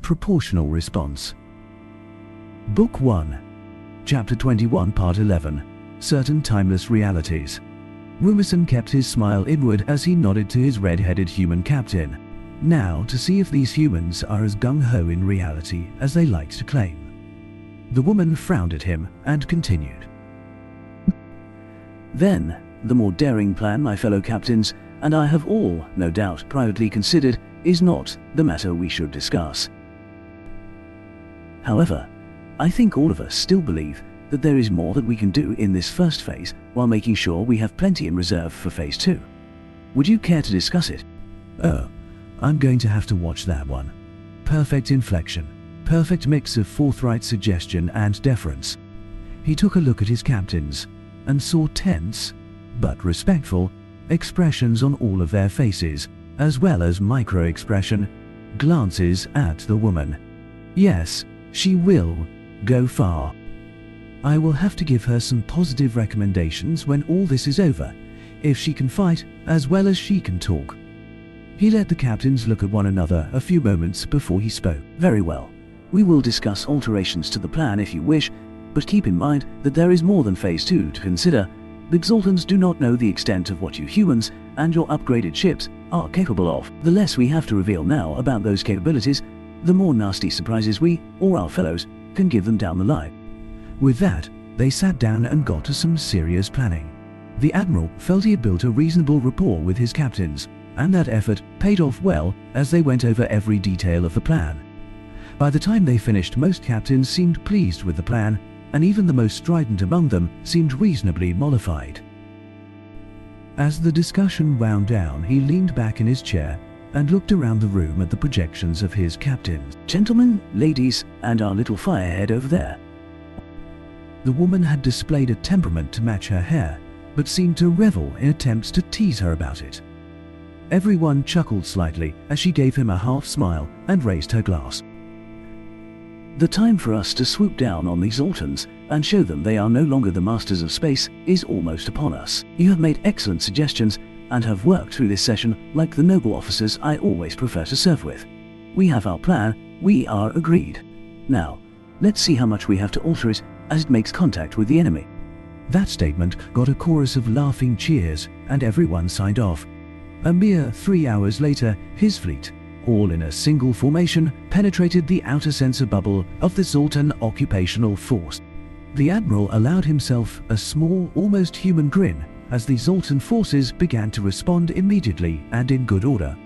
proportional response. Book 1, Chapter 21, Part 11, Certain Timeless Realities. Woomerson kept his smile inward as he nodded to his red-headed human captain, now to see if these humans are as gung-ho in reality as they like to claim. The woman frowned at him and continued. Then, the more daring plan my fellow captains and I have all, no doubt, privately considered is not the matter we should discuss. However, I think all of us still believe that there is more that we can do in this first phase while making sure we have plenty in reserve for phase 2. Would you care to discuss it? Oh, I'm going to have to watch that one. Perfect inflection, perfect mix of forthright suggestion and deference. He took a look at his captains and saw tense, but respectful, expressions on all of their faces, as well as micro-expression, glances at the woman. Yes, she will go far. I will have to give her some positive recommendations when all this is over, if she can fight as well as she can talk. He let the captains look at one another a few moments before he spoke. Very well. We will discuss alterations to the plan if you wish, but keep in mind that there is more than phase 2 to consider. The Xultans do not know the extent of what you humans and your upgraded ships are capable of. The less we have to reveal now about those capabilities, the more nasty surprises we, or our fellows, can give them down the line. With that, they sat down and got to some serious planning. The Admiral felt he had built a reasonable rapport with his captains, and that effort paid off well as they went over every detail of the plan. By the time they finished, most captains seemed pleased with the plan, and even the most strident among them seemed reasonably mollified. As the discussion wound down, he leaned back in his chair and looked around the room at the projections of his captains. Gentlemen, ladies, and our little firehead over there. The woman had displayed a temperament to match her hair, but seemed to revel in attempts to tease her about it. Everyone chuckled slightly as she gave him a half smile and raised her glass. The time for us to swoop down on these Xultans and show them they are no longer the masters of space is almost upon us. You have made excellent suggestions and have worked through this session like the noble officers I always prefer to serve with. We have our plan, we are agreed. Now, let's see how much we have to alter it as it makes contact with the enemy. That statement got a chorus of laughing cheers, and everyone signed off. A mere 3 hours later, his fleet, all in a single formation, penetrated the outer sensor bubble of the Xultan occupational force. The Admiral allowed himself a small, almost human grin as the Xultan forces began to respond immediately and in good order.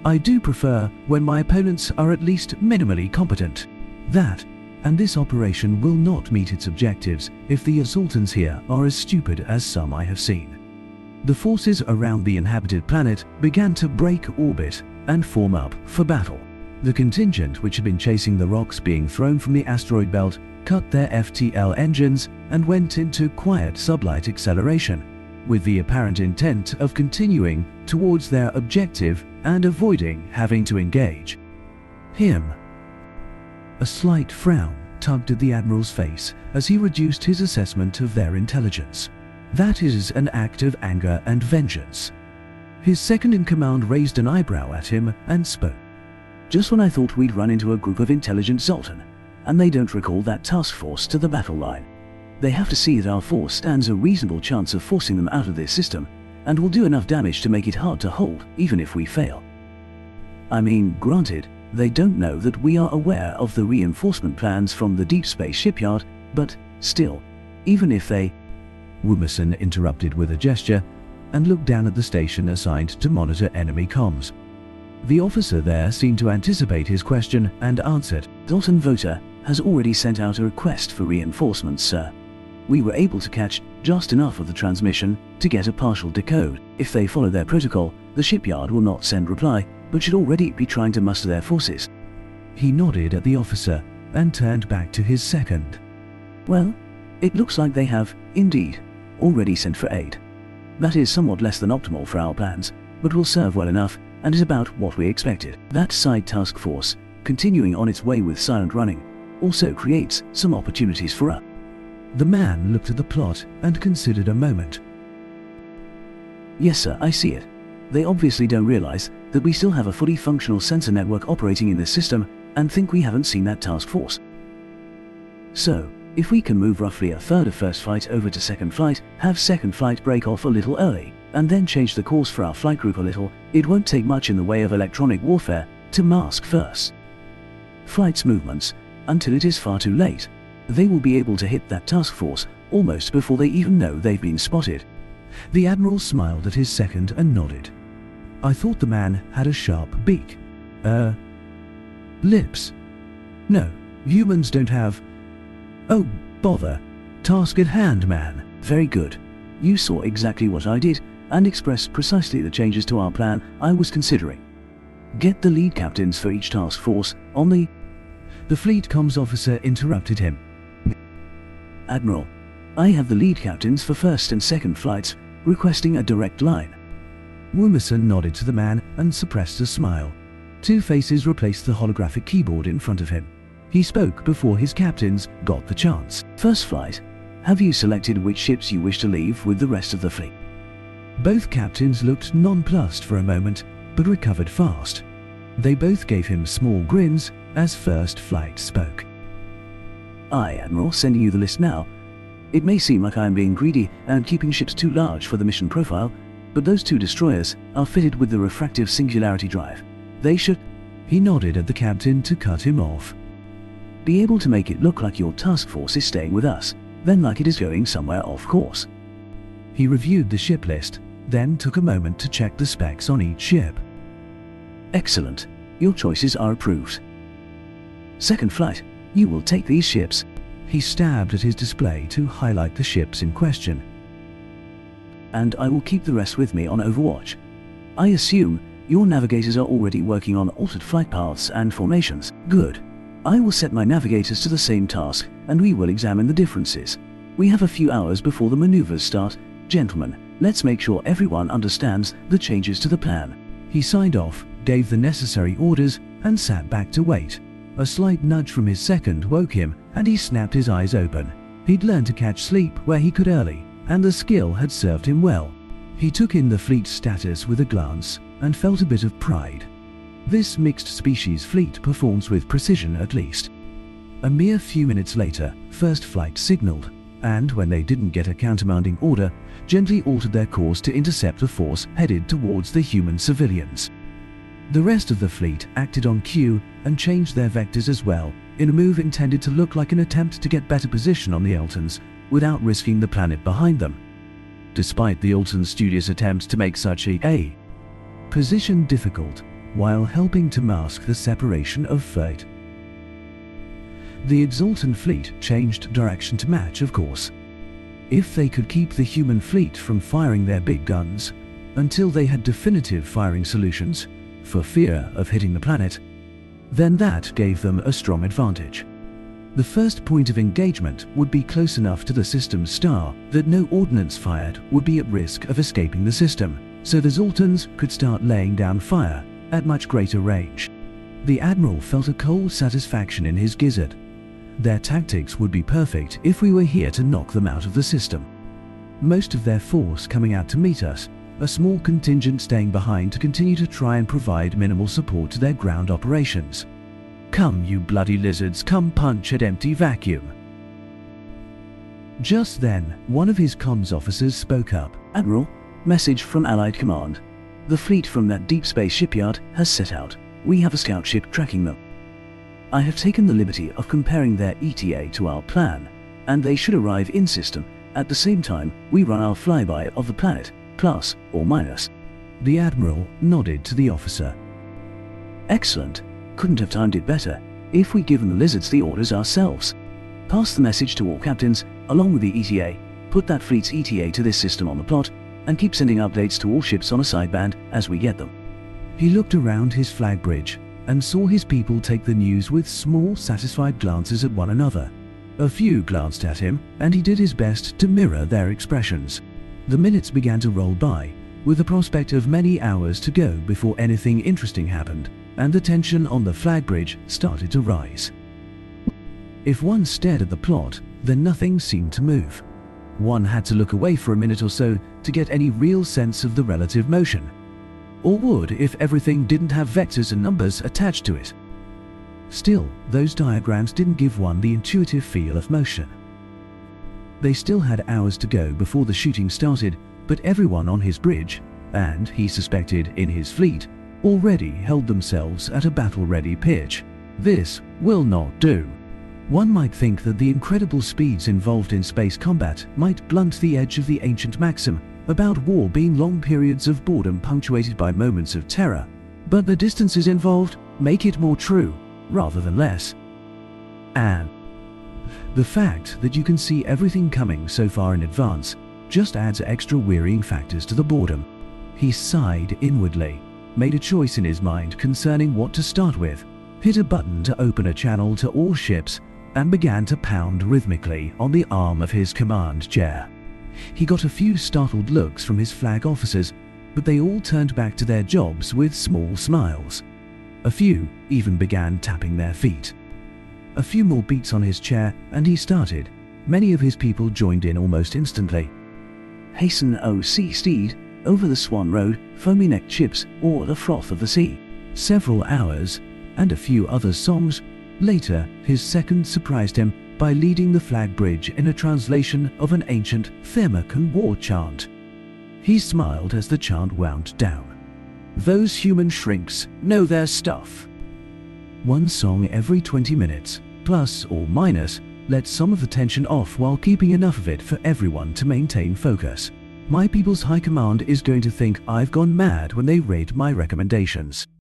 I do prefer when my opponents are at least minimally competent. That, and this operation will not meet its objectives if the Xultans here are as stupid as some I have seen. The forces around the inhabited planet began to break orbit and form up for battle. The contingent which had been chasing the rocks being thrown from the asteroid belt cut their FTL engines and went into quiet sublight acceleration, with the apparent intent of continuing towards their objective and avoiding having to engage. Him. A slight frown tugged at the Admiral's face as he reduced his assessment of their intelligence. That is an act of anger and vengeance. His second-in-command raised an eyebrow at him and spoke. Just when I thought we'd run into a group of intelligent Xultan, and they don't recall that task force to the battle line. They have to see that our force stands a reasonable chance of forcing them out of this system, and will do enough damage to make it hard to hold, even if we fail. I mean, granted, they don't know that we are aware of the reinforcement plans from the deep space shipyard, but still, even if they... Woomerson interrupted with a gesture and looked down at the station assigned to monitor enemy comms. The officer there seemed to anticipate his question and answered. Xultan Voter has already sent out a request for reinforcements, sir. We were able to catch just enough of the transmission to get a partial decode. If they follow their protocol, the shipyard will not send reply, but should already be trying to muster their forces. He nodded at the officer and turned back to his second. Well, it looks like they have, indeed, already sent for aid. That is somewhat less than optimal for our plans, but will serve well enough and is about what we expected. That side task force, continuing on its way with silent running, also creates some opportunities for us. The man looked at the plot and considered a moment. Yes, sir, I see it. They obviously don't realize that we still have a fully functional sensor network operating in this system, and think we haven't seen that task force. So, if we can move roughly a third of first flight over to second flight, have second flight break off a little early, and then change the course for our flight group a little, it won't take much in the way of electronic warfare to mask first flight's movements until it is far too late. They will be able to hit that task force almost before they even know they've been spotted. The Admiral smiled at his second and nodded. I thought the man had a sharp beak. Lips. No, humans don't have... Oh, bother. Task at hand, man. Very good. You saw exactly what I did and expressed precisely the changes to our plan I was considering. Get the lead captains for each task force on the... The fleet comms officer interrupted him. Admiral, I have the lead captains for first and second flights requesting a direct line. Woomerson nodded to the man and suppressed a smile. Two faces replaced the holographic keyboard in front of him. He spoke before his captains got the chance. First flight, have you selected which ships you wish to leave with the rest of the fleet? Both captains looked nonplussed for a moment, but recovered fast. They both gave him small grins as first flight spoke. Aye, Admiral, sending you the list now. It may seem like I am being greedy and keeping ships too large for the mission profile, but those two destroyers are fitted with the refractive singularity drive. They should... He nodded at the captain to cut him off. Be able to make it look like your task force is staying with us, then like it is going somewhere off course. He reviewed the ship list, then took a moment to check the specs on each ship. Excellent. Your choices are approved. Second flight, you will take these ships. He stabbed at his display to highlight the ships in question. And I will keep the rest with me on Overwatch. I assume your navigators are already working on altered flight paths and formations. Good. I will set my navigators to the same task, and we will examine the differences. We have a few hours before the maneuvers start. Gentlemen, let's make sure everyone understands the changes to the plan. He signed off, gave the necessary orders, and sat back to wait. A slight nudge from his second woke him, and he snapped his eyes open. He'd learned to catch sleep where he could early, and the skill had served him well. He took in the fleet's status with a glance, and felt a bit of pride. This mixed-species fleet performs with precision at least. A mere few minutes later, first flight signaled, and when they didn't get a countermanding order, gently altered their course to intercept a force headed towards the human civilians. The rest of the fleet acted on cue and changed their vectors as well, in a move intended to look like an attempt to get better position on the Eltons without risking the planet behind them. Despite the Eltons' studious attempts to make such a position difficult, while helping to mask the separation of fate. The Exaltan fleet changed direction to match, of course. If they could keep the human fleet from firing their big guns until they had definitive firing solutions, for fear of hitting the planet, then that gave them a strong advantage. The first point of engagement would be close enough to the system's star that no ordnance fired would be at risk of escaping the system, so the Zoltans could start laying down fire at much greater range. The Admiral felt a cold satisfaction in his gizzard. Their tactics would be perfect if we were here to knock them out of the system. Most of their force coming out to meet us, a small contingent staying behind to continue to try and provide minimal support to their ground operations. Come, you bloody lizards, come punch at empty vacuum. Just then, one of his comms officers spoke up. Admiral, message from Allied Command. The fleet from that deep space shipyard has set out. We have a scout ship tracking them. I have taken the liberty of comparing their ETA to our plan, and they should arrive in system at the same time we run our flyby of the planet, plus or minus. The Admiral nodded to the officer. Excellent. Couldn't have timed it better if we'd given the lizards the orders ourselves. Pass the message to all captains, along with the ETA, put that fleet's ETA to this system on the plot, and keep sending updates to all ships on a sideband as we get them. He looked around his flag bridge and saw his people take the news with small, satisfied glances at one another. A few glanced at him, and he did his best to mirror their expressions. The minutes began to roll by, with the prospect of many hours to go before anything interesting happened, and the tension on the flag bridge started to rise. If one stared at the plot, then nothing seemed to move. One had to look away for a minute or so to get any real sense of the relative motion. Or would if everything didn't have vectors and numbers attached to it. Still, those diagrams didn't give one the intuitive feel of motion. They still had hours to go before the shooting started, but everyone on his bridge, and he suspected in his fleet, already held themselves at a battle-ready pitch. This will not do. One might think that the incredible speeds involved in space combat might blunt the edge of the ancient maxim about war being long periods of boredom punctuated by moments of terror, but the distances involved make it more true, rather than less. And the fact that you can see everything coming so far in advance just adds extra wearying factors to the boredom. He sighed inwardly, made a choice in his mind concerning what to start with, hit a button to open a channel to all ships, and began to pound rhythmically on the arm of his command chair. He got a few startled looks from his flag officers, but they all turned back to their jobs with small smiles. A few even began tapping their feet. A few more beats on his chair, and he started. Many of his people joined in almost instantly. Hasten, O sea steed, over the swan road, foamy-necked ships, or the froth of the sea. Several hours, and a few other songs later, his second surprised him by leading the flag bridge in a translation of an ancient Thermachan war chant. He smiled as the chant wound down. Those human shrinks know their stuff. One song every 20 minutes, plus or minus, let some of the tension off while keeping enough of it for everyone to maintain focus. My people's high command is going to think I've gone mad when they read my recommendations.